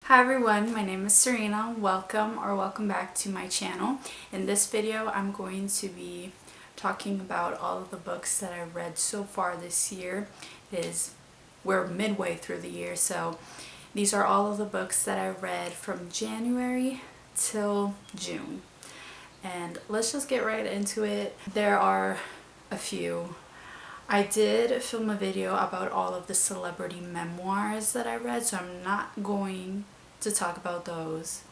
Hi everyone, my name is Serena. Welcome back to my channel. In this video, I'm going to be talking about all of the books that I read so far this year. We're midway through the year, so these are all of the books that I read from January till June. And let's just get right into it. There are a few. I did film a video about all of the celebrity memoirs that I read, so I'm not going to talk about those,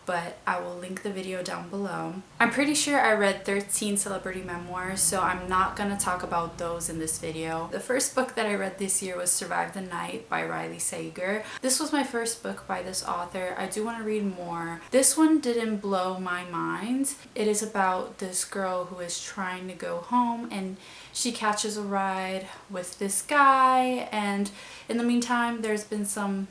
but I will link the video down below. I'm pretty sure I read 13 celebrity memoirs, so I'm not gonna talk about those in this video. The first book that I read this year was Survive the Night by Riley Sager. This was my first book by this author. I do want to read more. This one didn't blow my mind. It is about this girl who is trying to go home and she catches a ride with this guy, and in the meantime there's been some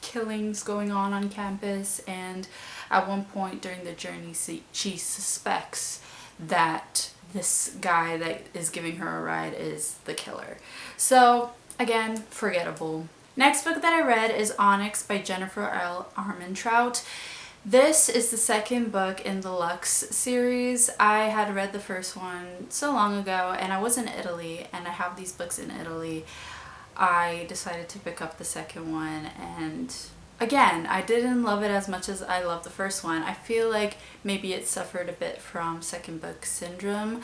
killings going on campus, and at one point during the journey she suspects that this guy that is giving her a ride is the killer. So again, forgettable. Next book that I read is Onyx by Jennifer L. Armentrout. This is the second book in the Lux series. I had read the first one so long ago, and I was in Italy and I have these books in Italy. I decided to pick up the second one, and again, I didn't love it as much as I loved the first one. I feel like maybe it suffered a bit from second book syndrome.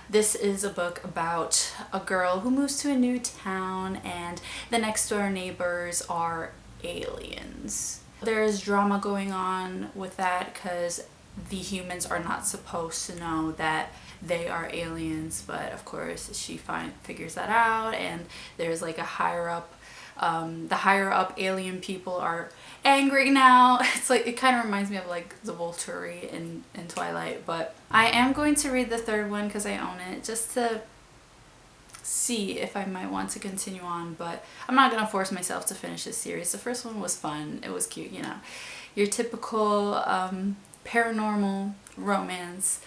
This is a book about a girl who moves to a new town and the next door neighbors are aliens. There is drama going on with that because the humans are not supposed to know that they are aliens, but of course she figures that out, and there's like a higher up, the higher up alien people are angry now. It's like, it kind of reminds me of like the Volturi in Twilight. But I am going to read the third one because I own it, just to see if I might want to continue on, but I'm not gonna force myself to finish this series. The first one was fun, it was cute, you know, your typical paranormal romance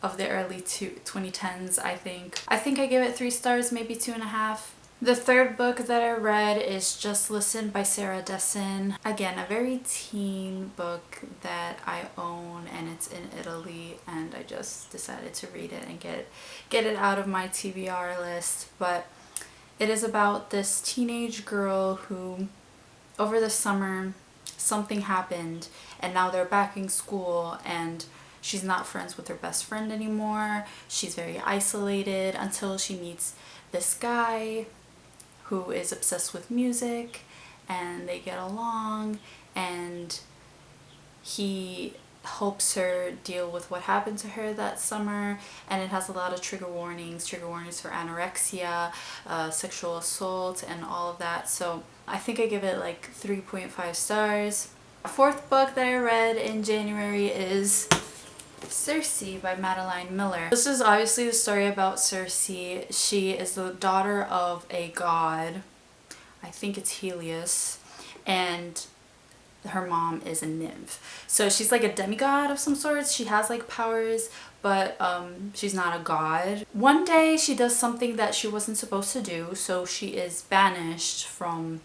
of the early 2010s. I think I give it 3 stars, maybe 2.5. The third book that I read is Just Listen by Sarah Dessen. Again, a very teen book that I own, and it's in Italy, and I just decided to read it and get it out of my TBR list. But it is about this teenage girl who, over the summer, something happened, and now they're back in school, and she's not friends with her best friend anymore. She's very isolated until she meets this guy who is obsessed with music, and they get along, and he helps her deal with what happened to her that summer. And it has a lot of trigger warnings for anorexia, sexual assault, and all of that. So I think I give it like 3.5 stars. The fourth book that I read in January is Circe by Madeline Miller. This is obviously the story about Circe. She is the daughter of a god, I think it's Helios, and her mom is a nymph. So she's like a demigod of some sort. She has like powers, but she's not a god. One day she does something that she wasn't supposed to do, so she is banished from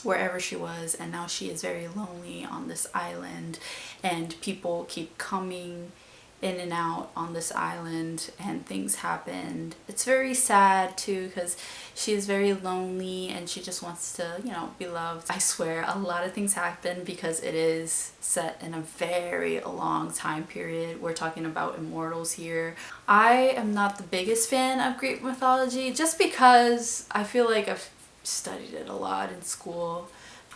wherever she was, and now she is very lonely on this island, and people keep coming in and out on this island, and things happened. It's very sad too, because she is very lonely and she just wants to, you know, be loved. I swear a lot of things happen because it is set in a very long time period. We're talking about immortals here. I am not the biggest fan of Greek mythology, just because I feel like I've studied it a lot in school.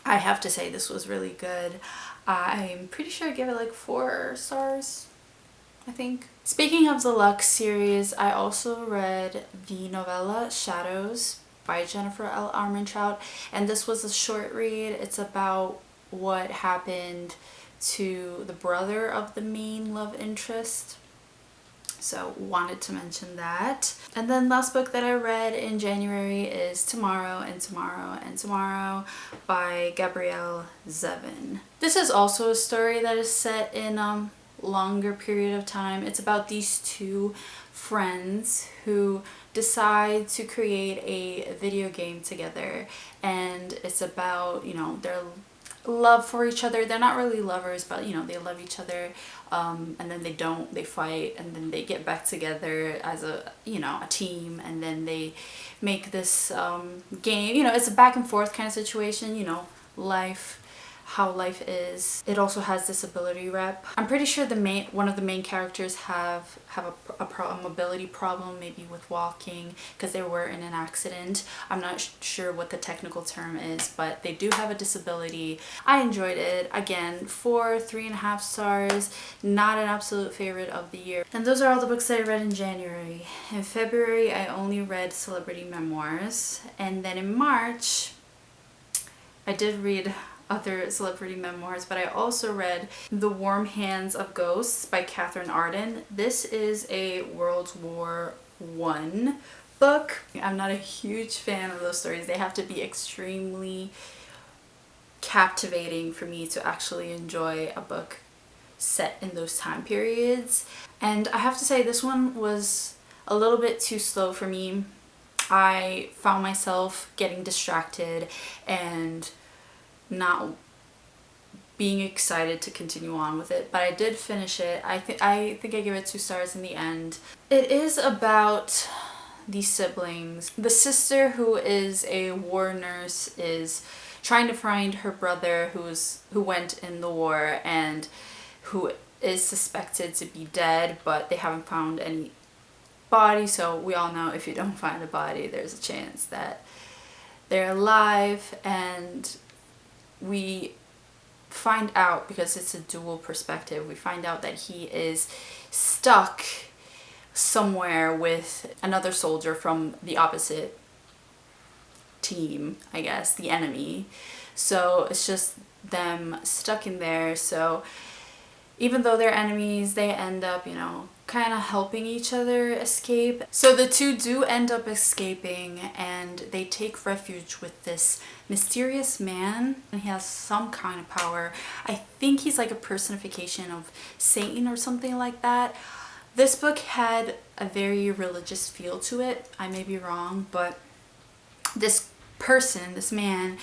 I have to say this was really good. I'm pretty sure I gave it like 4 stars, I think. Speaking of the Lux series, I also read the novella Shadows by Jennifer L. Armentrout, and this was a short read. It's about what happened to the brother of the main love interest. So wanted to mention that. And then last book that I read in January is Tomorrow and Tomorrow and Tomorrow by Gabrielle Zevin. This is also a story that is set in a longer period of time. It's about these two friends who decide to create a video game together, and it's about, you know, their love for each other. They're not really lovers, but you know, they love each other, and then they fight, and then they get back together as a, you know, a team, and then they make this game. You know, it's a back and forth kind of situation, you know, how life is. It also has disability rep. I'm pretty sure one of the main characters have a mobility problem, maybe with walking, because they were in an accident. I'm not sure what the technical term is, but they do have a disability. I enjoyed it. Again, 3.5 stars. Not an absolute favorite of the year. And those are all the books that I read in January. In February, I only read celebrity memoirs, and then in March I did read other celebrity memoirs, but I also read The Warm Hands of Ghosts by Catherine Arden. This is a World War I book. I'm not a huge fan of those stories. They have to be extremely captivating for me to actually enjoy a book set in those time periods. And I have to say, this one was a little bit too slow for me. I found myself getting distracted and not being excited to continue on with it, but I did finish it. I think I give it 2 stars in the end. It is about these siblings. The sister, who is a war nurse, is trying to find her brother who went in the war and who is suspected to be dead, but they haven't found any body. So we all know, if you don't find a body, there's a chance that they're alive. And we find out, because it's a dual perspective, we find out that he is stuck somewhere with another soldier from the opposite team, I guess, the enemy. So it's just them stuck in there. So even though they're enemies, they end up, you know, kind of helping each other escape. So the two do end up escaping, and they take refuge with this mysterious man, and he has some kind of power. I think he's like a personification of Satan or something like that. This book had a very religious feel to it. I may be wrong, but this man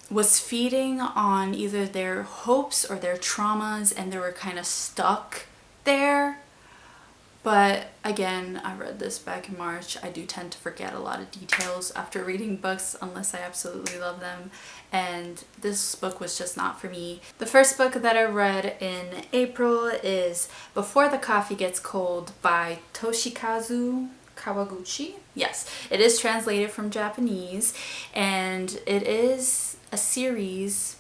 was feeding on either their hopes or their traumas, and they were kind of stuck there. But again, I read this back in March. I do tend to forget a lot of details after reading books unless I absolutely love them, and this book was just not for me. The first book that I read in April is Before the Coffee Gets Cold by Toshikazu Kawaguchi. Yes, it is translated from Japanese, and it is a series.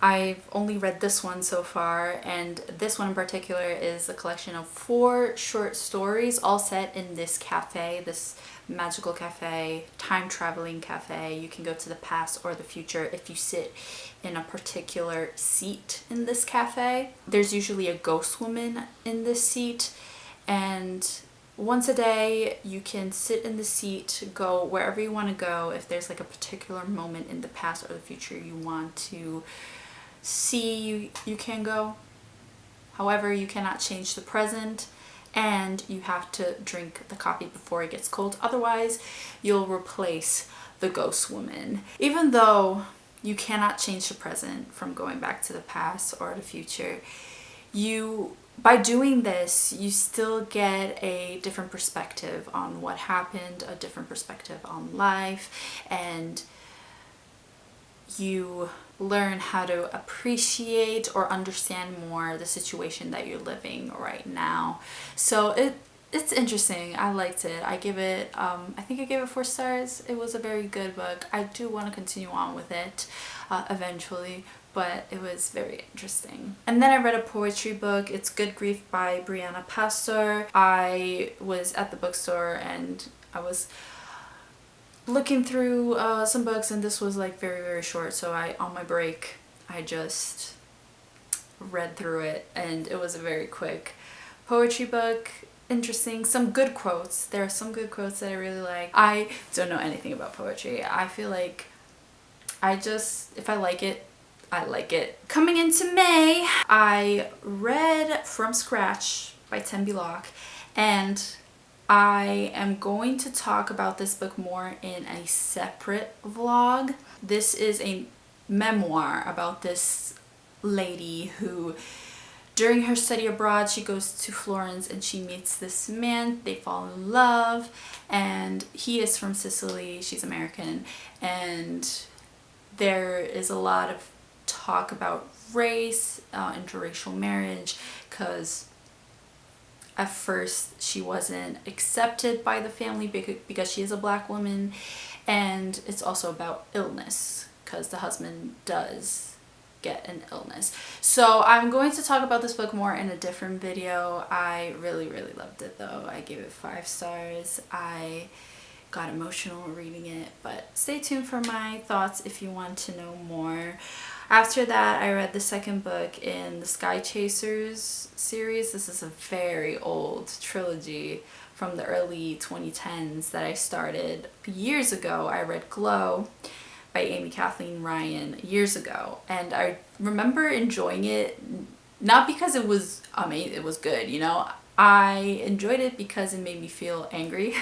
I've only read this one so far, and this one in particular is a collection of 4 short stories, all set in this cafe, this magical cafe, time-traveling cafe. You can go to the past or the future if you sit in a particular seat in this cafe. There's usually a ghost woman in this seat, and once a day you can sit in the seat, go wherever you want to go. If there's like a particular moment in the past or the future you want to see, you can go. However, you cannot change the present, and you have to drink the coffee before it gets cold, otherwise you'll replace the ghost woman. Even though you cannot change the present from going back to the past or the future, by doing this, you still get a different perspective on what happened, a different perspective on life, and you learn how to appreciate or understand more the situation that you're living right now. So it's interesting. I liked it. I give it, I think I gave it 4 stars. It was a very good book. I do want to continue on with it eventually, but it was very interesting. And then I read a poetry book. It's Good Grief by Brianna Pastor. I was at the bookstore and I was looking through some books, and this was like very short, so on my break I just read through it, and it was a very quick poetry book. Interesting. Some good quotes. There are some good quotes that I really like. I don't know anything about poetry. I feel like if I like it, I like it. Coming into May, I read From Scratch by Tembi Locke, and I am going to talk about this book more in a separate vlog. This is a memoir about this lady who, during her study abroad, she goes to Florence and she meets this man. They fall in love, and he is from Sicily, she's American, and there is a lot of talk about race, interracial marriage, because at first she wasn't accepted by the family because she is a black woman, and it's also about illness because the husband does get an illness. So I'm going to talk about this book more in a different video. I really loved it though. I gave it 5 stars. I got emotional reading it, but stay tuned for my thoughts if you want to know more. After that, I read the second book in the Sky Chasers series. This is a very old trilogy from the early 2010s that I started years ago. I read Glow by Amy Kathleen Ryan years ago, and I remember enjoying it, not because it was amazing, it was good, you know. I enjoyed it because it made me feel angry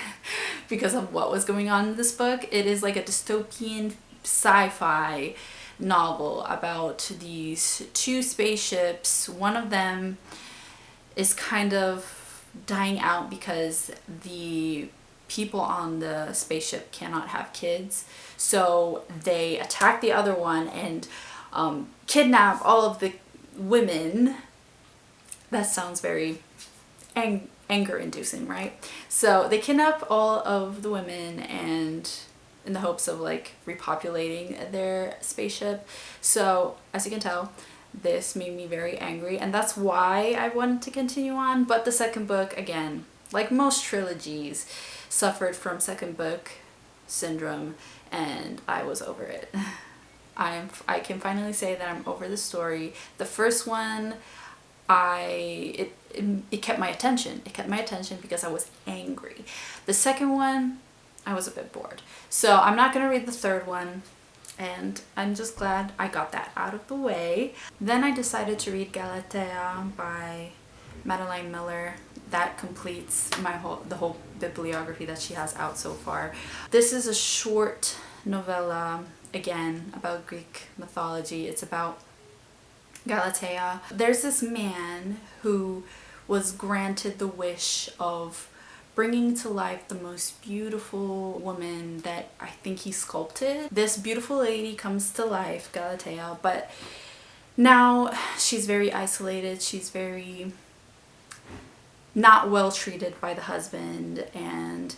because of what was going on in this book. It is like a dystopian sci-fi novel about these 2 spaceships. One of them is kind of dying out because the people on the spaceship cannot have kids, so they attack the other one and kidnap all of the women. That sounds very anger inducing, right? So they kidnap all of the women, and in the hopes of like repopulating their spaceship. So as you can tell, this made me very angry, and that's why I wanted to continue on. But the second book, again, like most trilogies, suffered from second book syndrome, and I was over it. I can finally say that I'm over the story. The first one, it kept my attention. It kept my attention because I was angry. The second one, I was a bit bored. So I'm not going to read the third one, and I'm just glad I got that out of the way. Then I decided to read Galatea by Madeline Miller. That completes the whole bibliography that she has out so far. This is a short novella, again, about Greek mythology. It's about Galatea. There's this man who was granted the wish of bringing to life the most beautiful woman that I think he sculpted. This beautiful lady comes to life, Galatea, but now she's very isolated. She's very not well treated by the husband, and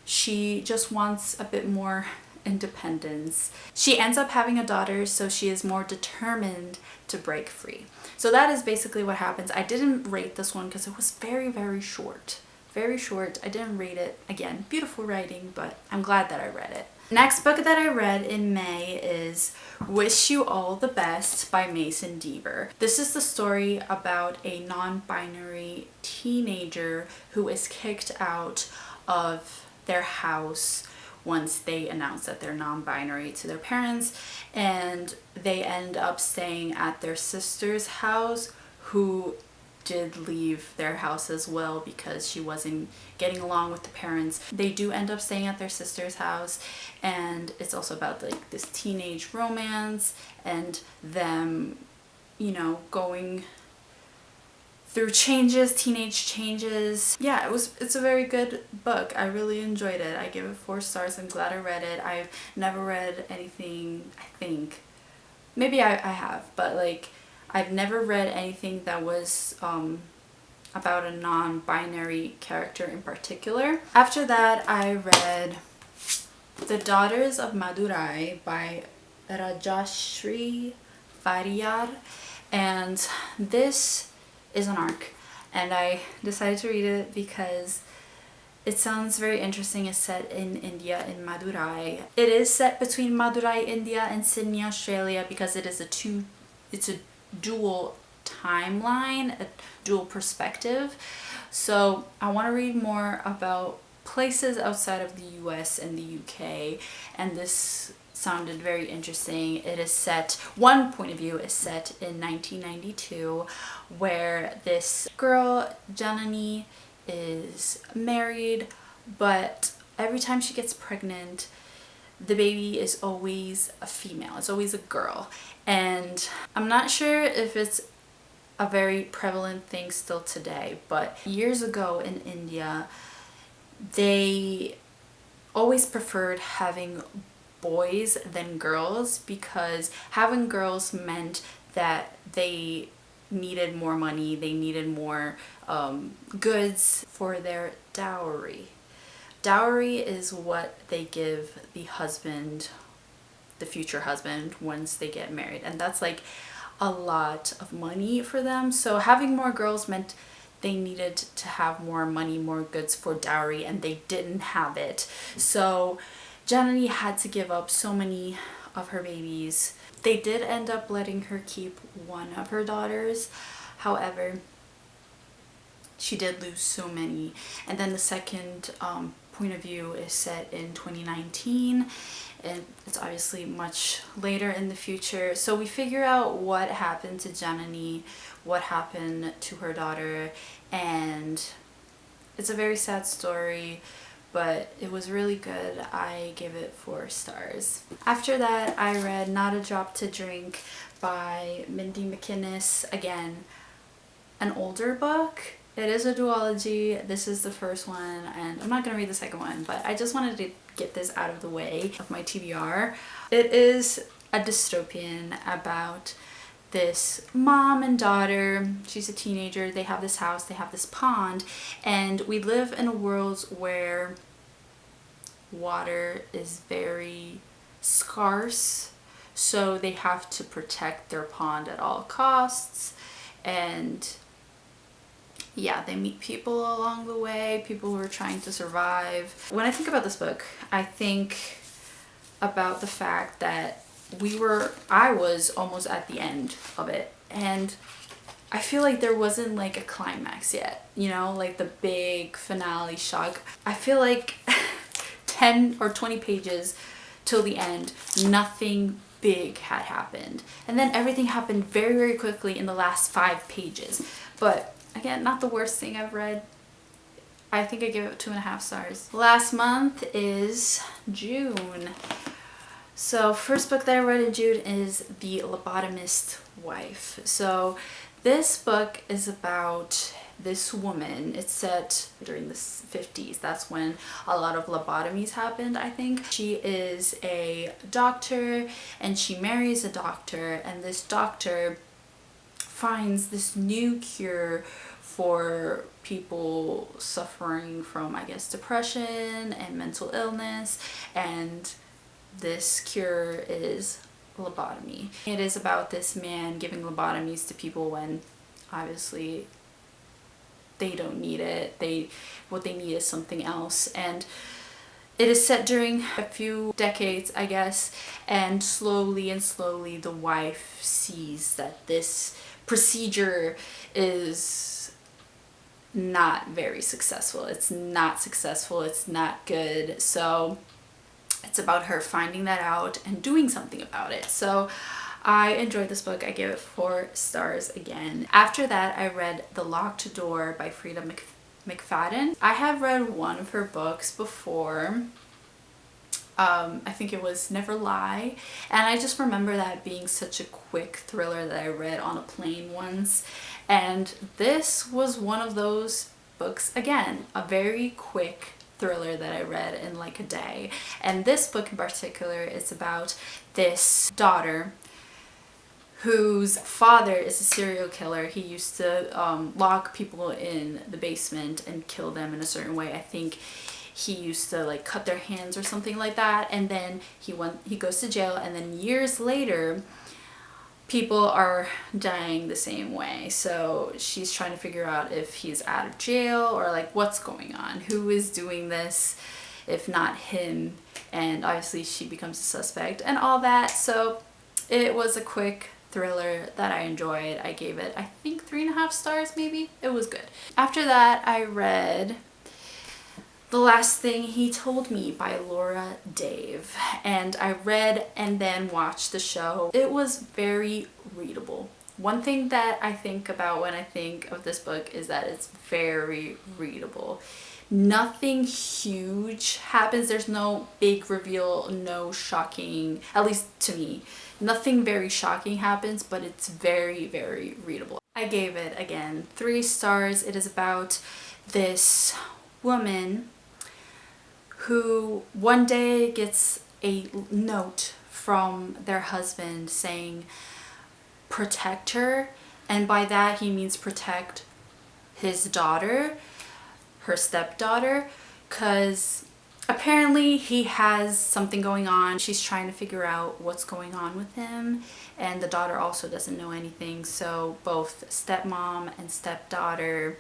she just wants a bit more independence. She ends up having a daughter, so she is more determined to break free. So that is basically what happens. I didn't rate this one because it was very short. Very short. I didn't rate it. Again, beautiful writing, but I'm glad that I read it. Next book that I read in May is Wish You All the Best by Mason Deaver. This is the story about a non-binary teenager who is kicked out of their house once they announce that they're non-binary to their parents, and they end up staying at their sister's house, who did leave their house as well because she wasn't getting along with the parents. They do end up staying at their sister's house, and it's also about like this teenage romance and them, you know, going through changes, teenage changes. Yeah, it's a very good book. I really enjoyed it. I give it 4 stars. I'm glad I read it. I've never read anything, I think, maybe I have, but like I've never read anything that was about a non-binary character in particular. After that, I read The Daughters of Madurai by Rajashri Fariyar, and this is an arc, and I decided to read it because it sounds very interesting. It's set in India, in Madurai. It is set between Madurai, India and Sydney, Australia, because it's a dual timeline, a dual perspective. So I want to read more about places outside of the US and the UK, and this sounded very interesting. It is set, one point of view is set in 1992, where this girl, Janani, is married, but every time she gets pregnant, the baby is always a female. It's always a girl. And I'm not sure if it's a very prevalent thing still today, but years ago in India, they always preferred having boys than girls, because having girls meant that they needed more money, they needed more goods for their dowry. Dowry is what they give the husband, the future husband, once they get married, and that's like a lot of money for them. So having more girls meant they needed to have more money, more goods for dowry, and they didn't have it. So Janani had to give up so many of her babies. They did end up letting her keep one of her daughters. However, she did lose so many. And then the second point of view is set in 2019, and it's obviously much later in the future. So we figure out what happened to Janani, what happened to her daughter, and it's a very sad story, but it was really good. I give it 4 stars. After that, I read Not a Drop to Drink by Mindy McInnes. Again, an older book. It is a duology. This is the first one, and I'm not going to read the second one, but I just wanted to get this out of the way of my TBR. It is a dystopian about this mom and daughter. She's a teenager. They have this house, they have this pond, and we live in a world where water is very scarce, so they have to protect their pond at all costs. And yeah, they meet people along the way, people who are trying to survive. When I think about this book, I think about the fact that I was almost at the end of it, and I feel like there wasn't like a climax yet, you know, like the big finale shock. I feel like 10 or 20 pages till the end, nothing big had happened, and then everything happened very, very quickly in the last 5 pages. But again, not the worst thing I've read. I think I give it 2.5 stars. Last month is June. So first book that I read in June is The Lobotomist Wife. So this book is about this woman. It's set during the 50s. That's when a lot of lobotomies happened, I think. She is a doctor, and she marries a doctor, and this doctor finds this new cure for people suffering from, I guess, depression and mental illness, and this cure is lobotomy. It is about this man giving lobotomies to people when obviously they don't need it. What they need is something else. And it is set during a few decades, I guess, and slowly the wife sees that this procedure is not very successful. It's not successful, it's not good. So it's about her finding that out and doing something about it. So I enjoyed this book. I give it 4 stars again. After that, I read The Locked Door by Frida McFadden. I have read one of her books before. I think it was Never Lie, and I just remember that being such a quick thriller that I read on a plane once, and this was one of those books, again, a very quick thriller that I read in like a day. And this book in particular is about this daughter whose father is a serial killer. He used to lock people in the basement and kill them in a certain way. I think he used to like cut their hands or something like that, and then he goes to jail, and then years later people are dying the same way. So she's trying to figure out if he's out of jail or like what's going on, who is doing this if not him, and obviously she becomes a suspect and all that. So it was a quick thriller that I enjoyed. I gave it, I think, 3.5 stars maybe. It was good. After that, I read The Last Thing He Told Me by Laura Dave, and I read and then watched the show. It was very readable, One thing that I think about when I think of this book is that it's very readable. Nothing huge happens. There's no big reveal, no shocking, at least to me. Nothing very shocking happens, but it's very readable. I gave it, again, 3 stars. It is about this woman who one day gets a note from their husband saying, protect her, and by that he means protect his daughter, her stepdaughter, because apparently he has something going on. She's trying to figure out what's going on with him, and the daughter also doesn't know anything. So both stepmom and stepdaughter,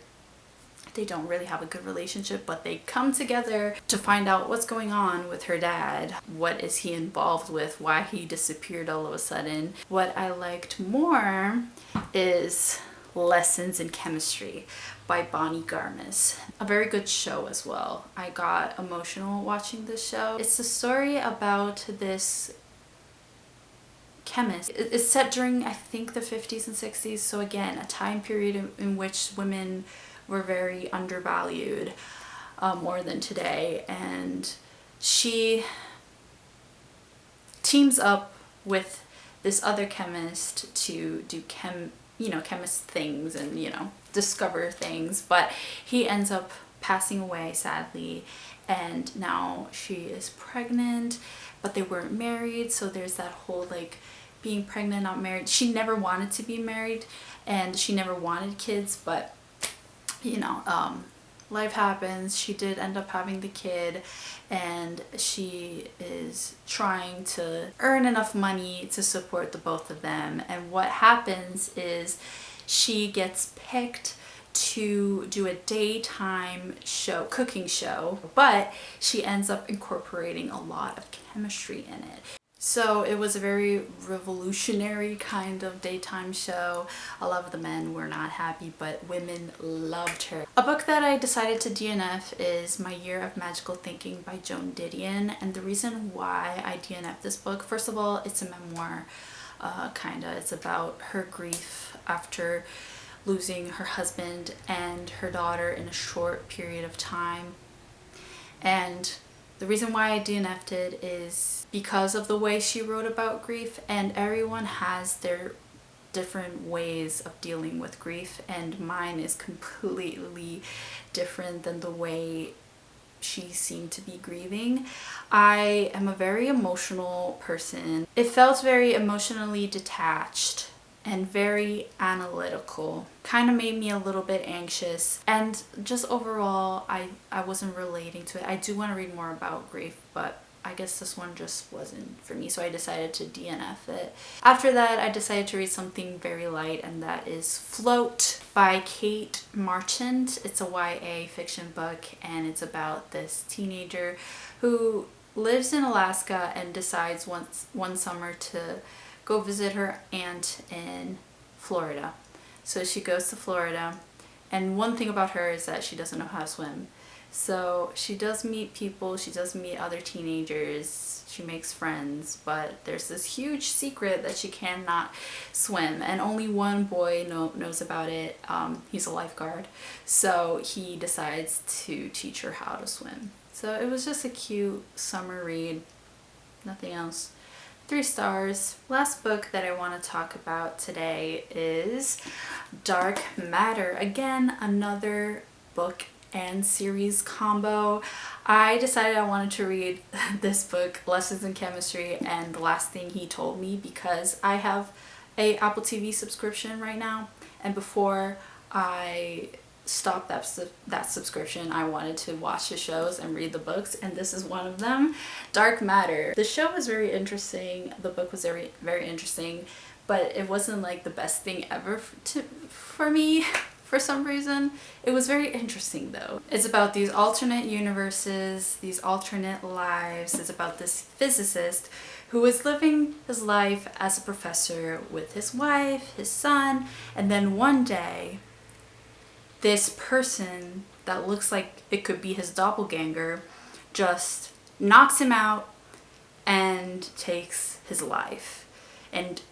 they don't really have a good relationship, but they come together to find out what's going on with her dad. What is he involved with? Why he disappeared all of a sudden? What I liked more is Lessons in Chemistry by Bonnie Garmis. A very good show as well. I got emotional watching this show. It's a story about this chemist. It's set during, I think, the 50s and 60s. So again, a time period in which women were very undervalued, more than today. And she teams up with this other chemist to do chemist things and, discover things, but he ends up passing away sadly, and now she is pregnant, but they weren't married, so there's that whole like being pregnant, not married. She never wanted to be married and she never wanted kids, but life happens. She did end up having the kid, and she is trying to earn enough money to support the both of them. And what happens is she gets picked to do a daytime show, cooking show, but she ends up incorporating a lot of chemistry in it. So it was a very revolutionary kind of daytime show. A lot of the men were not happy, but women loved her. A book that I decided to DNF is My Year of Magical Thinking by Joan Didion. And the reason why I DNF'd this book, first of all, it's a memoir, kinda. It's about her grief after losing her husband and her daughter in a short period of time. And the reason why I DNF'd it is because of the way she wrote about grief, and everyone has their different ways of dealing with grief, and mine is completely different than the way she seemed to be grieving. I am a very emotional person. It felt very emotionally detached and very analytical. Kind of made me a little bit anxious, and just overall I wasn't relating to it. I do want to read more about grief, but I guess this one just wasn't for me, so I decided to DNF it. After that, I decided to read something very light, and that is Float by Kate Marchant. It's a YA fiction book, and it's about this teenager who lives in Alaska and decides one summer to go visit her aunt in Florida. So she goes to Florida, and one thing about her is that she doesn't know how to swim. So she does meet people, she does meet other teenagers, she makes friends, but there's this huge secret that she cannot swim, and only one boy knows about it. He's a lifeguard, so he decides to teach her how to swim. So it was just a cute summer read, nothing else. 3 stars. Last book that I want to talk about today is Dark Matter. Again, another book and series combo. I decided I wanted to read this book, Lessons in Chemistry, and The Last Thing He Told Me, because I have a Apple TV subscription right now, and before I stopped that subscription, I wanted to watch the shows and read the books, and this is one of them. Dark Matter. The show was very interesting, the book was very interesting, but it wasn't like the best thing ever for me. For some reason. It was very interesting though. It's about these alternate universes, these alternate lives. It's about this physicist who is living his life as a professor with his wife, his son, and then one day this person that looks like it could be his doppelganger just knocks him out and takes his life. And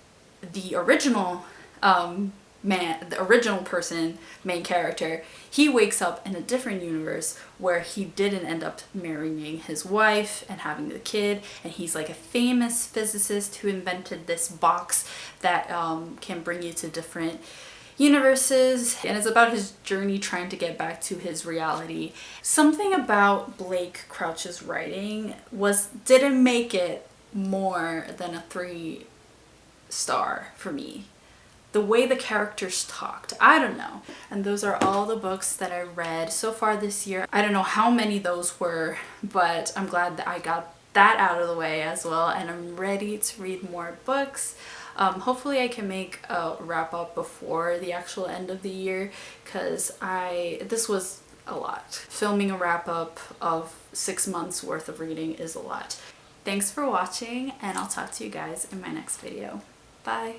the original the original person, main character, he wakes up in a different universe where he didn't end up marrying his wife and having the kid, and he's like a famous physicist who invented this box that can bring you to different universes, and it's about his journey trying to get back to his reality. Something about Blake Crouch's writing didn't make it more than a 3-star for me. The way the characters talked, I don't know. And those are all the books that I read so far this year. I don't know how many those were, but I'm glad that I got that out of the way as well, and I'm ready to read more books. Hopefully I can make a wrap up before the actual end of the year, because this was a lot. Filming a wrap up of 6 months worth of reading is a lot. Thanks for watching, and I'll talk to you guys in my next video. Bye!